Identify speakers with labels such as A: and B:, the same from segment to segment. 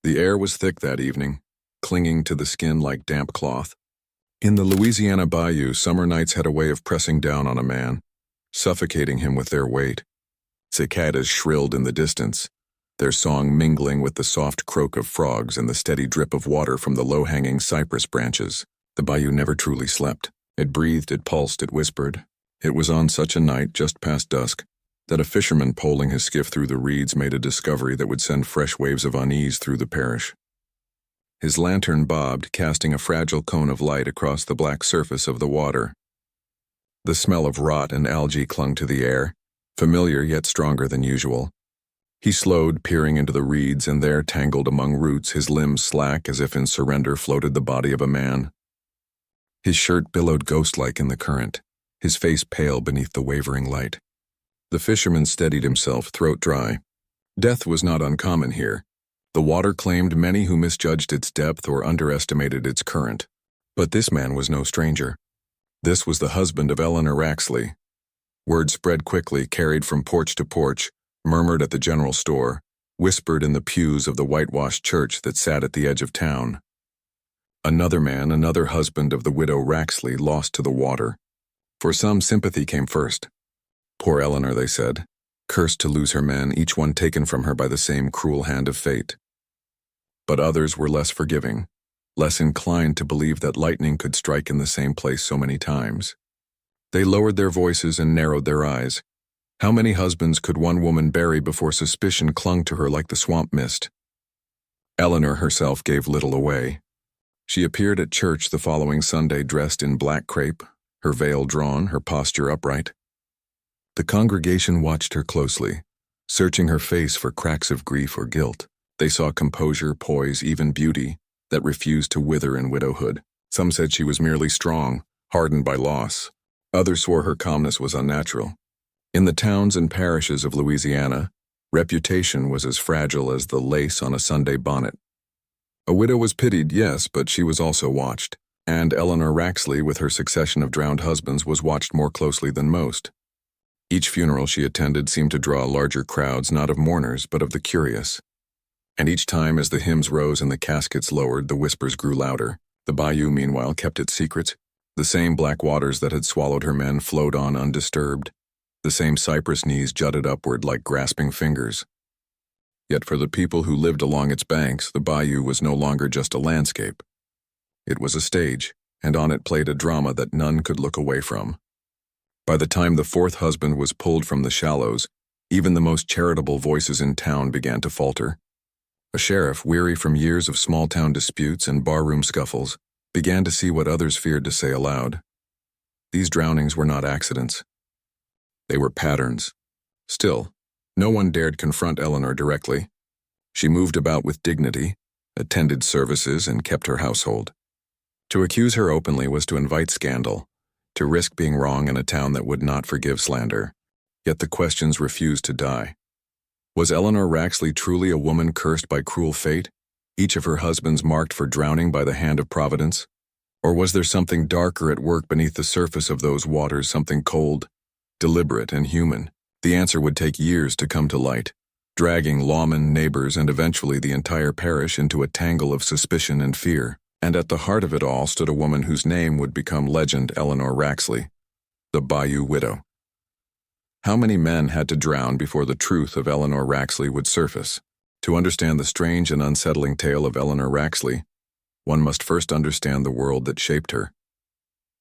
A: The air was thick that evening, clinging to the skin like damp cloth. In the Louisiana bayou, summer nights had a way of pressing down on a man, suffocating him with their weight. Cicadas shrilled in the distance, their song mingling with the soft croak of frogs and the steady drip of water from the low-hanging cypress branches. The bayou never truly slept. It breathed, it pulsed, it whispered. It was on such a night, just past dusk, that a fisherman poling his skiff through the reeds made a discovery that would send fresh waves of unease through the parish. His lantern bobbed, casting a fragile cone of light across the black surface of the water. The smell of rot and algae clung to the air, familiar yet stronger than usual. He slowed, peering into the reeds, and there, tangled among roots, his limbs slack as if in surrender, floated the body of a man. His shirt billowed ghost-like in the current, his face pale beneath the wavering light. The fisherman steadied himself, throat dry. Death was not uncommon here. The water claimed many who misjudged its depth or underestimated its current. But this man was no stranger. This was the husband of Eleanor Wraxley. Word spread quickly, carried from porch to porch, murmured at the general store, whispered in the pews of the whitewashed church that sat at the edge of town. Another man, another husband of the widow Wraxley, lost to the water. For some, sympathy came first. Poor Eleanor, they said, cursed to lose her men, each one taken from her by the same cruel hand of fate. But others were less forgiving, less inclined to believe that lightning could strike in the same place so many times. They lowered their voices and narrowed their eyes. How many husbands could one woman bury before suspicion clung to her like the swamp mist? Eleanor herself gave little away. She appeared at church the following Sunday dressed in black crepe, her veil drawn, her posture upright. The congregation watched her closely, searching her face for cracks of grief or guilt. They saw composure, poise, even beauty, that refused to wither in widowhood. Some said she was merely strong, hardened by loss. Others swore her calmness was unnatural. In the towns and parishes of Louisiana, reputation was as fragile as the lace on a Sunday bonnet. A widow was pitied, yes, but she was also watched. And Eleanor Wraxley, with her succession of drowned husbands, was watched more closely than most. Each funeral she attended seemed to draw larger crowds, not of mourners, but of the curious. And each time as the hymns rose and the caskets lowered, the whispers grew louder. The bayou, meanwhile, kept its secret. The same black waters that had swallowed her men flowed on undisturbed. The same cypress knees jutted upward like grasping fingers. Yet for the people who lived along its banks, the bayou was no longer just a landscape. It was a stage, and on it played a drama that none could look away from. By the time the fourth husband was pulled from the shallows, even the most charitable voices in town began to falter. A sheriff, weary from years of small-town disputes and barroom scuffles, began to see what others feared to say aloud. These drownings were not accidents. They were patterns. Still, no one dared confront Eleanor directly. She moved about with dignity, attended services, and kept her household. To accuse her openly was to invite scandal, to risk being wrong in a town that would not forgive slander. Yet the questions refused to die. Was Eleanor Wraxley truly a woman cursed by cruel fate, each of her husbands marked for drowning by the hand of Providence? Or was there something darker at work beneath the surface of those waters, something cold, deliberate, and human? The answer would take years to come to light, dragging lawmen, neighbors, and eventually the entire parish into a tangle of suspicion and fear. And at the heart of it all stood a woman whose name would become legend, Eleanor Wraxley, the Bayou Widow. How many men had to drown before the truth of Eleanor Wraxley would surface? To understand the strange and unsettling tale of Eleanor Wraxley, one must first understand the world that shaped her.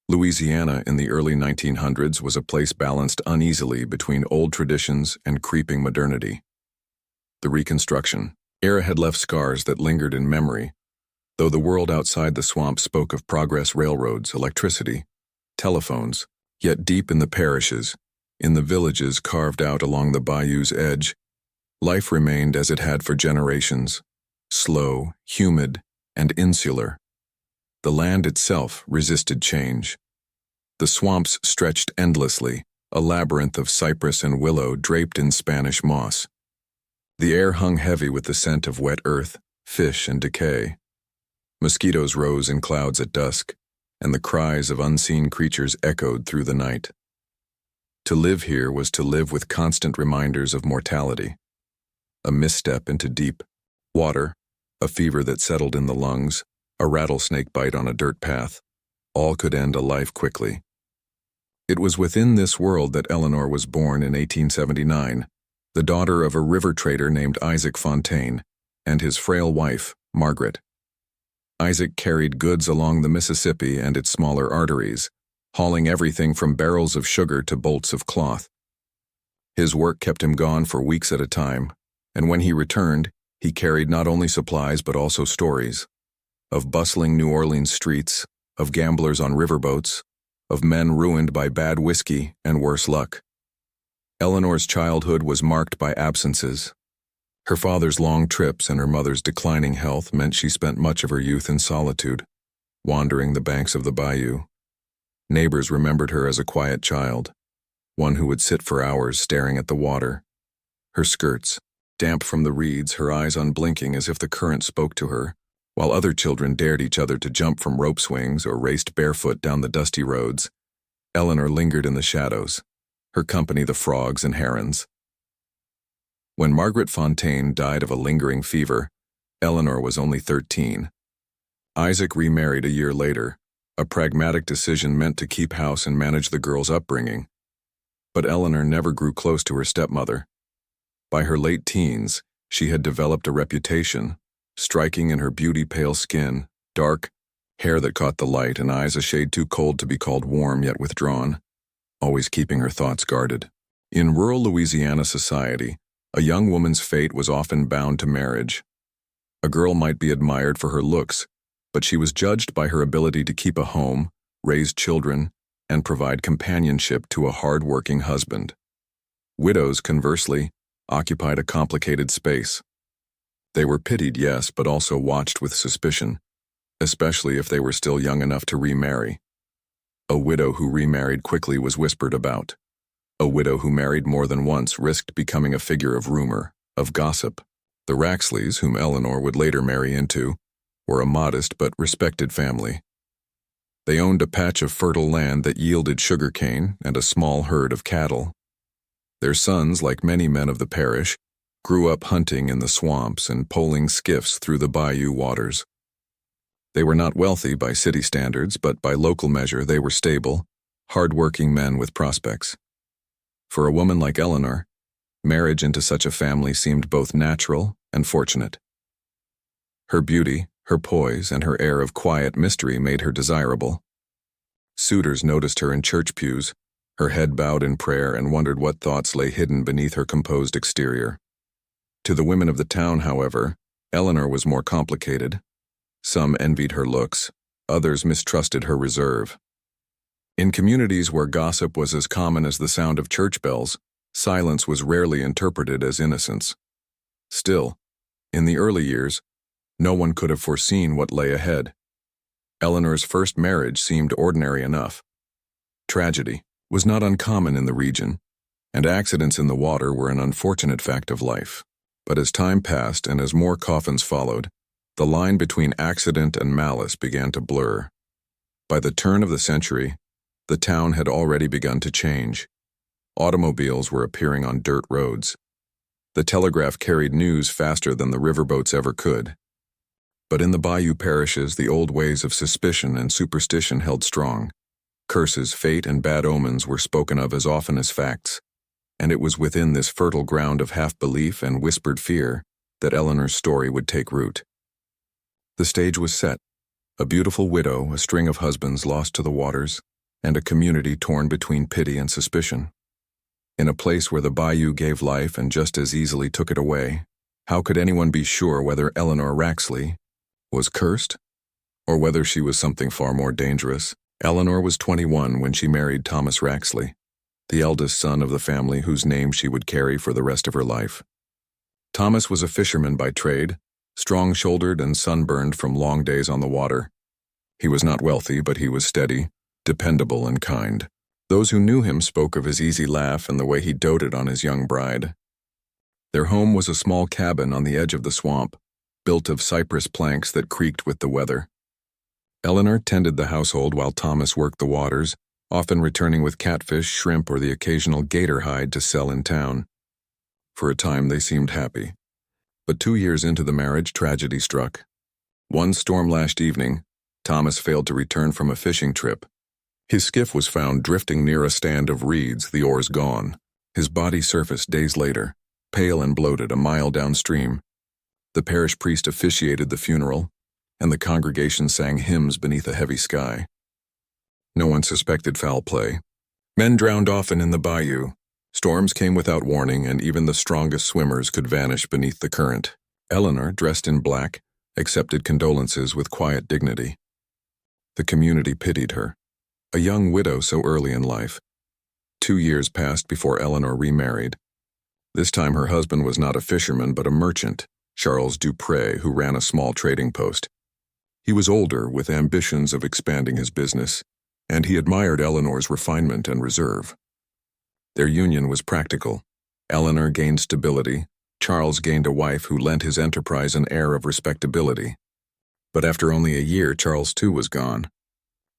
A: Louisiana in the early 1900s was a place balanced uneasily between old traditions and creeping modernity. The Reconstruction era had left scars that lingered in memory, though the world outside the swamp spoke of progress, railroads, electricity, telephones. Yet deep in the parishes, in the villages carved out along the bayou's edge, life remained as it had for generations, slow, humid, and insular. The land itself resisted change. The swamps stretched endlessly, a labyrinth of cypress and willow draped in Spanish moss. The air hung heavy with the scent of wet earth, fish, and decay. Mosquitoes rose in clouds at dusk, and the cries of unseen creatures echoed through the night. To live here was to live with constant reminders of mortality. A misstep into deep water, a fever that settled in the lungs, a rattlesnake bite on a dirt path. All could end a life quickly. It was within this world that Eleanor was born in 1879, the daughter of a river trader named Isaac Fontaine, and his frail wife, Margaret. Isaac carried goods along the Mississippi and its smaller arteries, hauling everything from barrels of sugar to bolts of cloth. His work kept him gone for weeks at a time, and when he returned, he carried not only supplies but also stories of bustling New Orleans streets, of gamblers on riverboats, of men ruined by bad whiskey and worse luck. Eleanor's childhood was marked by absences. Her father's long trips and her mother's declining health meant she spent much of her youth in solitude, wandering the banks of the bayou. Neighbors remembered her as a quiet child, one who would sit for hours staring at the water. Her skirts, damp from the reeds, her eyes unblinking as if the current spoke to her, while other children dared each other to jump from rope swings or raced barefoot down the dusty roads. Eleanor lingered in the shadows, her company the frogs and herons. When Margaret Fontaine died of a lingering fever, Eleanor was only 13. Isaac remarried a year later, a pragmatic decision meant to keep house and manage the girl's upbringing. But Eleanor never grew close to her stepmother. By her late teens, she had developed a reputation, striking in her beauty-pale skin, dark, hair that caught the light, and eyes a shade too cold to be called warm yet withdrawn, always keeping her thoughts guarded. In rural Louisiana society, a young woman's fate was often bound to marriage. A girl might be admired for her looks, but she was judged by her ability to keep a home, raise children, and provide companionship to a hard-working husband. Widows, conversely, occupied a complicated space. They were pitied, yes, but also watched with suspicion, especially if they were still young enough to remarry. A widow who remarried quickly was whispered about. A widow who married more than once risked becoming a figure of rumor, of gossip. The Wraxleys, whom Eleanor would later marry into, were a modest but respected family. They owned a patch of fertile land that yielded sugarcane and a small herd of cattle. Their sons, like many men of the parish, grew up hunting in the swamps and poling skiffs through the bayou waters. They were not wealthy by city standards, but by local measure they were stable, hard-working men with prospects. For a woman like Eleanor, marriage into such a family seemed both natural and fortunate. Her beauty, her poise, and her air of quiet mystery made her desirable. Suitors noticed her in church pews, her head bowed in prayer, and wondered what thoughts lay hidden beneath her composed exterior. To the women of the town, however, Eleanor was more complicated. Some envied her looks, others mistrusted her reserve. In communities where gossip was as common as the sound of church bells, silence was rarely interpreted as innocence. Still, in the early years, no one could have foreseen what lay ahead. Eleanor's first marriage seemed ordinary enough. Tragedy was not uncommon in the region, and accidents in the water were an unfortunate fact of life. But as time passed and as more coffins followed, the line between accident and malice began to blur. By the turn of the century, the town had already begun to change. Automobiles were appearing on dirt roads. The telegraph carried news faster than the riverboats ever could. But in the bayou parishes, the old ways of suspicion and superstition held strong. Curses, fate, and bad omens were spoken of as often as facts, and it was within this fertile ground of half-belief and whispered fear that Eleanor's story would take root. The stage was set: a beautiful widow, a string of husbands lost to the waters, and a community torn between pity and suspicion. In a place where the bayou gave life and just as easily took it away, how could anyone be sure whether Eleanor Wraxley was cursed, or whether she was something far more dangerous? Eleanor was 21 when she married Thomas Wraxley, the eldest son of the family whose name she would carry for the rest of her life. Thomas was a fisherman by trade, strong-shouldered and sunburned from long days on the water. He was not wealthy, but he was steady, dependable, and kind. Those who knew him spoke of his easy laugh and the way he doted on his young bride. Their home was a small cabin on the edge of the swamp, built of cypress planks that creaked with the weather. Eleanor tended the household while Thomas worked the waters, often returning with catfish, shrimp, or the occasional gator hide to sell in town. For a time they seemed happy. But 2 years into the marriage, tragedy struck. One storm-lashed evening, Thomas failed to return from a fishing trip. His skiff was found drifting near a stand of reeds, the oars gone. His body surfaced days later, pale and bloated, a mile downstream. The parish priest officiated the funeral, and the congregation sang hymns beneath a heavy sky. No one suspected foul play. Men drowned often in the bayou. Storms came without warning, and even the strongest swimmers could vanish beneath the current. Eleanor, dressed in black, accepted condolences with quiet dignity. The community pitied her, a young widow so early in life. 2 years passed before Eleanor remarried. This time her husband was not a fisherman but a merchant, Charles Dupré, who ran a small trading post. He was older, with ambitions of expanding his business, and he admired Eleanor's refinement and reserve. Their union was practical. Eleanor gained stability. Charles gained a wife who lent his enterprise an air of respectability. But after only a year, Charles too was gone.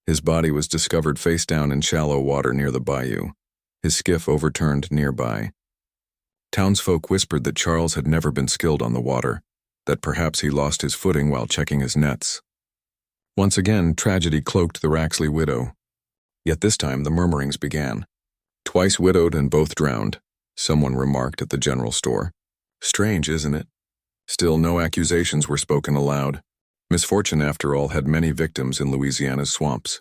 A: His body was discovered face down in shallow water near the bayou, his skiff overturned nearby. Townsfolk whispered that Charles had never been skilled on the water, that perhaps he lost his footing while checking his nets. Once again, tragedy cloaked the Wraxley widow. Yet this time the murmurings began. "Twice widowed and both drowned," someone remarked at the general store. Strange, isn't it? Still, no accusations were spoken aloud. Misfortune, after all, had many victims in Louisiana's swamps.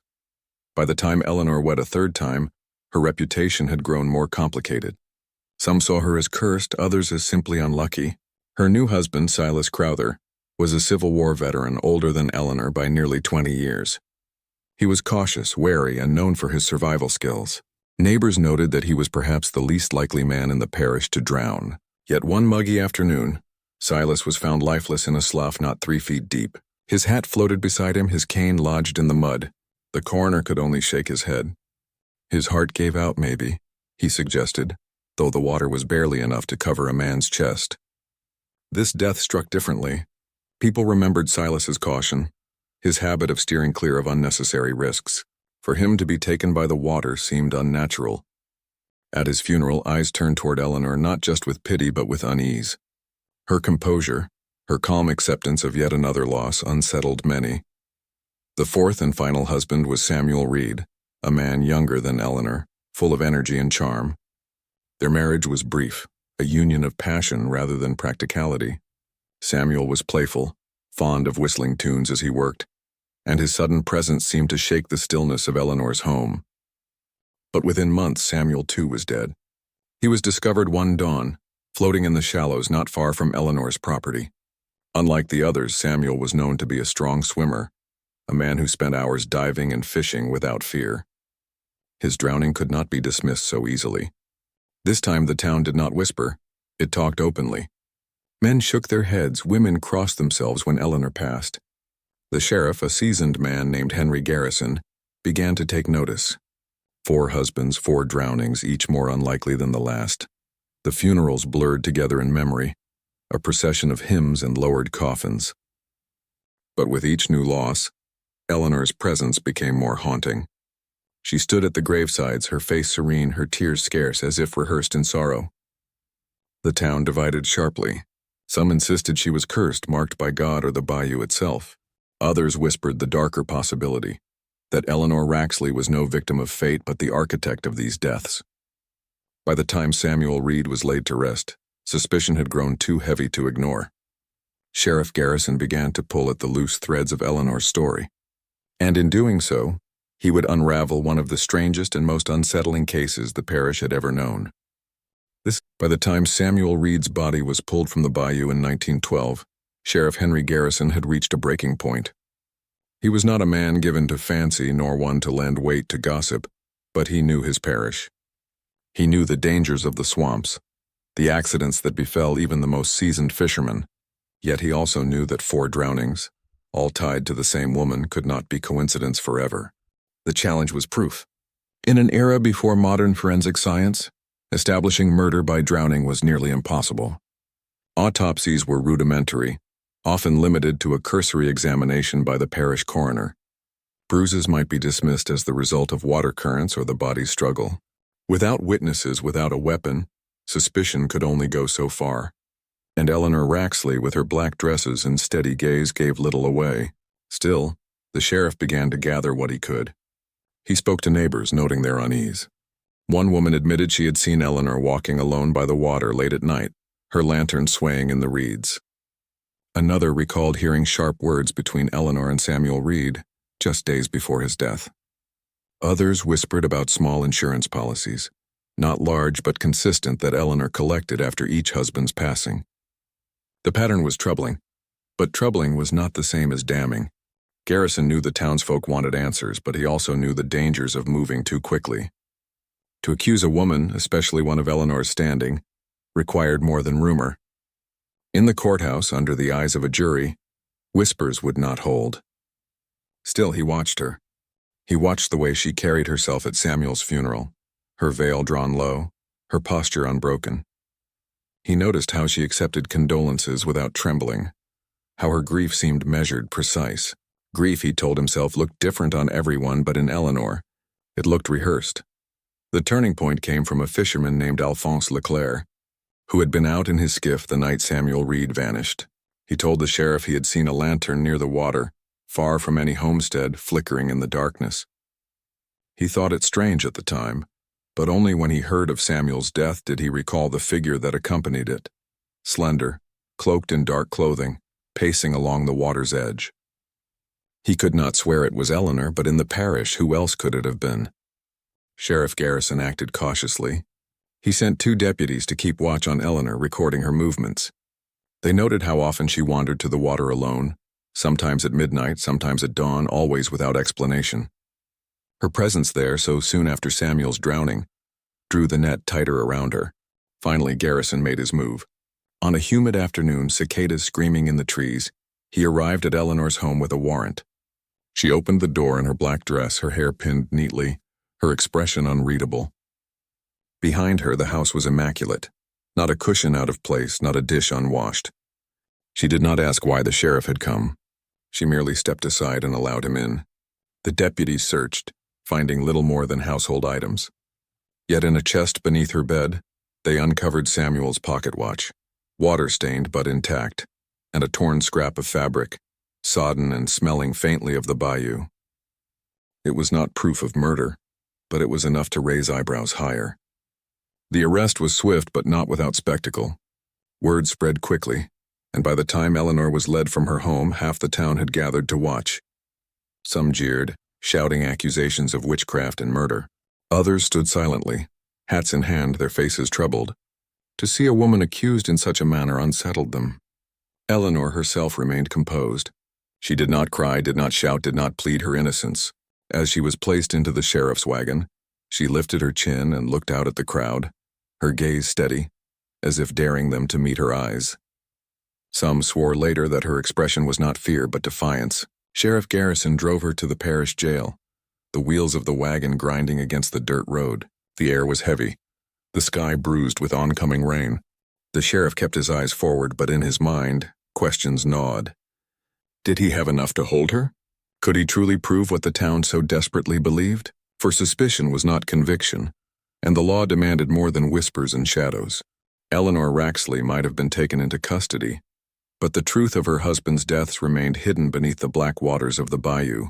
A: By the time Eleanor wed a third time, her reputation had grown more complicated. Some saw her as cursed, others as simply unlucky. Her new husband, Silas Crowther, was a Civil War veteran, older than Eleanor by nearly 20 years. He was cautious, wary, and known for his survival skills. Neighbors noted that he was perhaps the least likely man in the parish to drown. Yet one muggy afternoon, Silas was found lifeless in a slough not 3 feet deep. His hat floated beside him, his cane lodged in the mud. The coroner could only shake his head. His heart gave out, maybe, he suggested, though the water was barely enough to cover a man's chest. This death struck differently. People remembered Silas's caution, his habit of steering clear of unnecessary risks. For him to be taken by the water seemed unnatural. At his funeral, eyes turned toward Eleanor not just with pity but with unease. Her composure, her calm acceptance of yet another loss, unsettled many. The fourth and final husband was Samuel Reed, a man younger than Eleanor, full of energy and charm. Their marriage was brief, a union of passion rather than practicality. Samuel was playful, fond of whistling tunes as he worked, and his sudden presence seemed to shake the stillness of Eleanor's home. But within months, Samuel too was dead. He was discovered one dawn, floating in the shallows not far from Eleanor's property. Unlike the others, Samuel was known to be a strong swimmer, a man who spent hours diving and fishing without fear. His drowning could not be dismissed so easily. This time the town did not whisper, it talked openly. Men shook their heads, women crossed themselves when Eleanor passed. The sheriff, a seasoned man named Henry Garrison, began to take notice. 4 husbands, 4 drownings, each more unlikely than the last. The funerals blurred together in memory, a procession of hymns and lowered coffins. But with each new loss, Eleanor's presence became more haunting. She stood at the gravesides, her face serene, her tears scarce, as if rehearsed in sorrow. The town divided sharply. Some insisted she was cursed, marked by God or the bayou itself. Others whispered the darker possibility, that Eleanor Wraxley was no victim of fate but the architect of these deaths. By the time Samuel Reed was laid to rest, suspicion had grown too heavy to ignore. Sheriff Garrison began to pull at the loose threads of Eleanor's story, and in doing so, he would unravel one of the strangest and most unsettling cases the parish had ever known. By the time Samuel Reed's body was pulled from the bayou in 1912, Sheriff Henry Garrison had reached a breaking point. He was not a man given to fancy nor one to lend weight to gossip, but he knew his parish. He knew the dangers of the swamps, the accidents that befell even the most seasoned fishermen, yet he also knew that 4 drownings, all tied to the same woman, could not be coincidence forever. The challenge was proof. In an era before modern forensic science, establishing murder by drowning was nearly impossible. Autopsies were rudimentary, often limited to a cursory examination by the parish coroner. Bruises might be dismissed as the result of water currents or the body's struggle. Without witnesses, without a weapon, suspicion could only go so far. and Eleanor Wraxley with her black dresses and steady gaze gave little away. Still, the sheriff began to gather what he could. He spoke to neighbors, noting their unease. One woman admitted she had seen Eleanor walking alone by the water late at night, her lantern swaying in the reeds. Another recalled hearing sharp words between Eleanor and Samuel Reed, just days before his death. Others whispered about small insurance policies, not large but consistent, that Eleanor collected after each husband's passing. The pattern was troubling, but troubling was not the same as damning. Garrison knew the townsfolk wanted answers, but he also knew the dangers of moving too quickly. To accuse a woman, especially one of Eleanor's standing, required more than rumor. In the courthouse, under the eyes of a jury, whispers would not hold. Still, he watched her. He watched the way she carried herself at Samuel's funeral, her veil drawn low, her posture unbroken. He noticed how she accepted condolences without trembling, how her grief seemed measured, precise. Grief, he told himself, looked different on everyone, but in Eleanor, it looked rehearsed. The turning point came from a fisherman named Alphonse Leclerc, who had been out in his skiff the night Samuel Reed vanished. He told the sheriff he had seen a lantern near the water, far from any homestead, flickering in the darkness. He thought it strange at the time, but only when he heard of Samuel's death did he recall the figure that accompanied it, slender, cloaked in dark clothing, pacing along the water's edge. He could not swear it was Eleanor, but in the parish, who else could it have been? Sheriff Garrison acted cautiously. He sent 2 deputies to keep watch on Eleanor, recording her movements. They noted how often she wandered to the water alone, sometimes at midnight, sometimes at dawn, always without explanation. Her presence there so soon after Samuel's drowning drew the net tighter around her. Finally, Garrison made his move. On a humid afternoon, cicadas screaming in the trees, he arrived at Eleanor's home with a warrant. She opened the door in her black dress, her hair pinned neatly, her expression unreadable. Behind her, the house was immaculate, not a cushion out of place, not a dish unwashed. She did not ask why the sheriff had come. She merely stepped aside and allowed him in. The deputies searched, finding little more than household items. Yet in a chest beneath her bed, they uncovered Samuel's pocket watch, water-stained but intact, and a torn scrap of fabric, sodden and smelling faintly of the bayou. It was not proof of murder, but it was enough to raise eyebrows higher. The arrest was swift but not without spectacle. Word spread quickly, and by the time Eleanor was led from her home, half the town had gathered to watch. Some jeered, shouting accusations of witchcraft and murder. Others stood silently, hats in hand, their faces troubled. To see a woman accused in such a manner unsettled them. Eleanor herself remained composed. She did not cry, did not shout, did not plead her innocence. As she was placed into the sheriff's wagon, she lifted her chin and looked out at the crowd, her gaze steady, as if daring them to meet her eyes. Some swore later that her expression was not fear but defiance. Sheriff Garrison drove her to the parish jail, the wheels of the wagon grinding against the dirt road. The air was heavy, the sky bruised with oncoming rain. The sheriff kept his eyes forward, but in his mind, questions gnawed. Did he have enough to hold her? Could he truly prove what the town so desperately believed? For suspicion was not conviction, and the law demanded more than whispers and shadows. Eleanor Wraxley might have been taken into custody, but the truth of her husband's deaths remained hidden beneath the black waters of the bayou.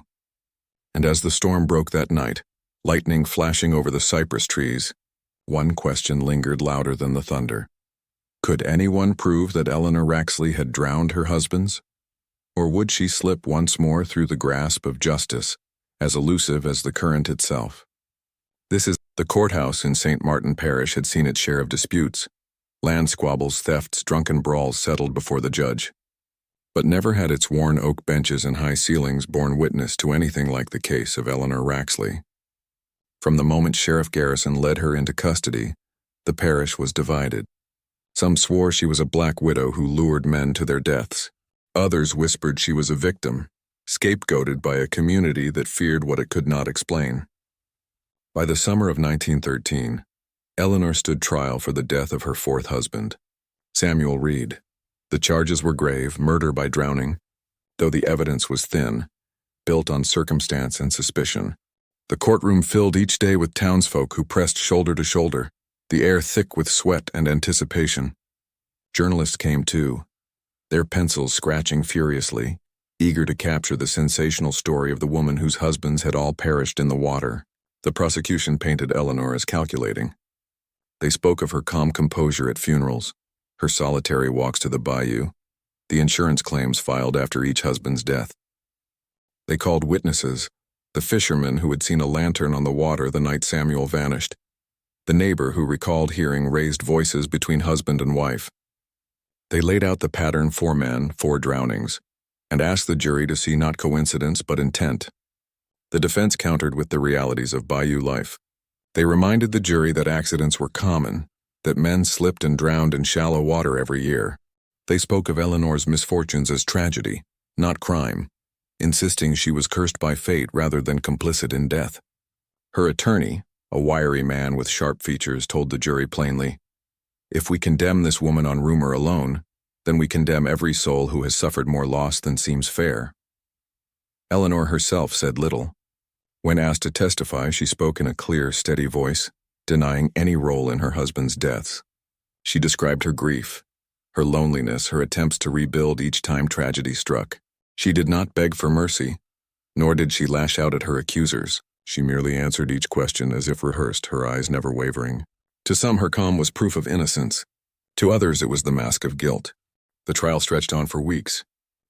A: And as the storm broke that night, lightning flashing over the cypress trees, one question lingered louder than the thunder. Could anyone prove that Eleanor Wraxley had drowned her husbands? Or would she slip once more through the grasp of justice, as elusive as the current itself? The courthouse in St. Martin Parish had seen its share of disputes, land squabbles, thefts, drunken brawls settled before the judge. But never had its worn oak benches and high ceilings borne witness to anything like the case of Eleanor Wraxley. From the moment Sheriff Garrison led her into custody, the parish was divided. Some swore she was a black widow who lured men to their deaths. Others whispered she was a victim, scapegoated by a community that feared what it could not explain. By the summer of 1913, Eleanor stood trial for the death of her fourth husband, Samuel Reed. The charges were grave, murder by drowning, though the evidence was thin, built on circumstance and suspicion. The courtroom filled each day with townsfolk who pressed shoulder to shoulder, the air thick with sweat and anticipation. Journalists came too, their pencils scratching furiously, eager to capture the sensational story of the woman whose husbands had all perished in the water. The prosecution painted Eleanor as calculating. They spoke of her calm composure at funerals, her solitary walks to the bayou, the insurance claims filed after each husband's death. They called witnesses, the fisherman who had seen a lantern on the water the night Samuel vanished, the neighbor who recalled hearing raised voices between husband and wife. They laid out the pattern 4 men, 4 drownings, and asked the jury to see not coincidence but intent. The defense countered with the realities of bayou life. They reminded the jury that accidents were common, that men slipped and drowned in shallow water every year. They spoke of Eleanor's misfortunes as tragedy, not crime, insisting she was cursed by fate rather than complicit in death. Her attorney, a wiry man with sharp features, told the jury plainly, "If we condemn this woman on rumor alone, then we condemn every soul who has suffered more loss than seems fair." Eleanor herself said little. When asked to testify, she spoke in a clear, steady voice, denying any role in her husband's deaths. She described her grief, her loneliness, her attempts to rebuild each time tragedy struck. She did not beg for mercy, nor did she lash out at her accusers. She merely answered each question as if rehearsed, her eyes never wavering. To some, her calm was proof of innocence. To others, it was the mask of guilt. The trial stretched on for weeks.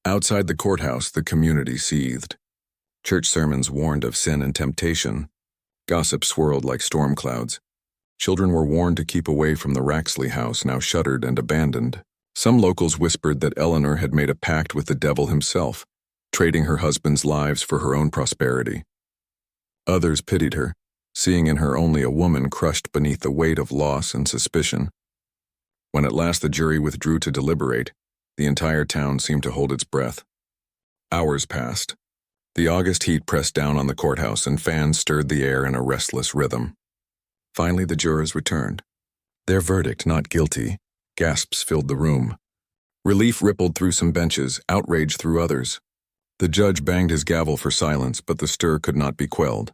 A: Outside the courthouse, the community seethed. Church sermons warned of sin and temptation. Gossip swirled like storm clouds. Children were warned to keep away from the Wraxley house, now shuttered and abandoned. Some locals whispered that Eleanor had made a pact with the devil himself, trading her husband's lives for her own prosperity. Others pitied her, seeing in her only a woman crushed beneath the weight of loss and suspicion. When at last the jury withdrew to deliberate, the entire town seemed to hold its breath. Hours passed. The August heat pressed down on the courthouse and fans stirred the air in a restless rhythm. Finally, the jurors returned. Their verdict, not guilty. Gasps filled the room. Relief rippled through some benches, outrage through others. The judge banged his gavel for silence, but the stir could not be quelled.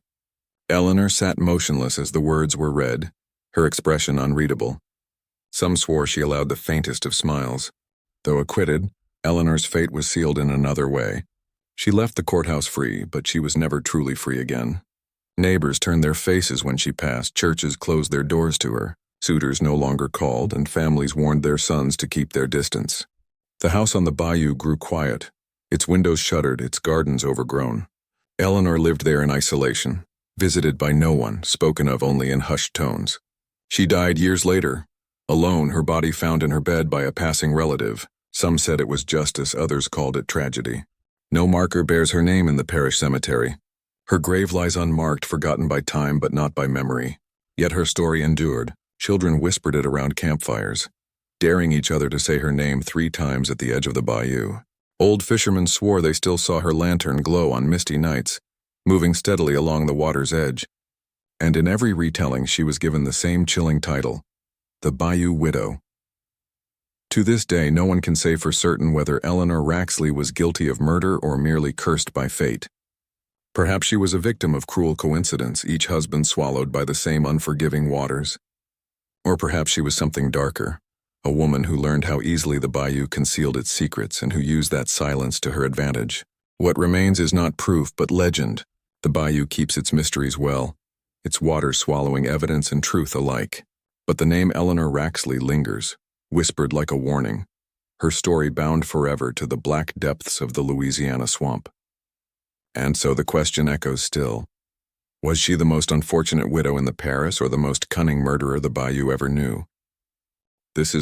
A: Eleanor sat motionless as the words were read, her expression unreadable. Some swore she allowed the faintest of smiles. Though acquitted, Eleanor's fate was sealed in another way. She left the courthouse free, but she was never truly free again. Neighbors turned their faces when she passed, churches closed their doors to her, suitors no longer called, and families warned their sons to keep their distance. The house on the bayou grew quiet, its windows shuttered, its gardens overgrown. Eleanor lived there in isolation, visited by no one, spoken of only in hushed tones. She died years later, alone, her body found in her bed by a passing relative. Some said it was justice, others called it tragedy. No marker bears her name in the parish cemetery. Her grave lies unmarked, forgotten by time but not by memory. Yet her story endured. Children whispered it around campfires, daring each other to say her name 3 times at the edge of the bayou. Old fishermen swore they still saw her lantern glow on misty nights, moving steadily along the water's edge. And in every retelling she was given the same chilling title, the Bayou Widow. To this day, no one can say for certain whether Eleanor Wraxley was guilty of murder or merely cursed by fate. Perhaps she was a victim of cruel coincidence, each husband swallowed by the same unforgiving waters. Or perhaps she was something darker, a woman who learned how easily the bayou concealed its secrets and who used that silence to her advantage. What remains is not proof but legend. The bayou keeps its mysteries well, its waters swallowing evidence and truth alike. But the name Eleanor Wraxley lingers, whispered like a warning, her story bound forever to the black depths of the Louisiana swamp. And so the question echoes still. Was she the most unfortunate widow in the parish or the most cunning murderer the bayou ever knew? This is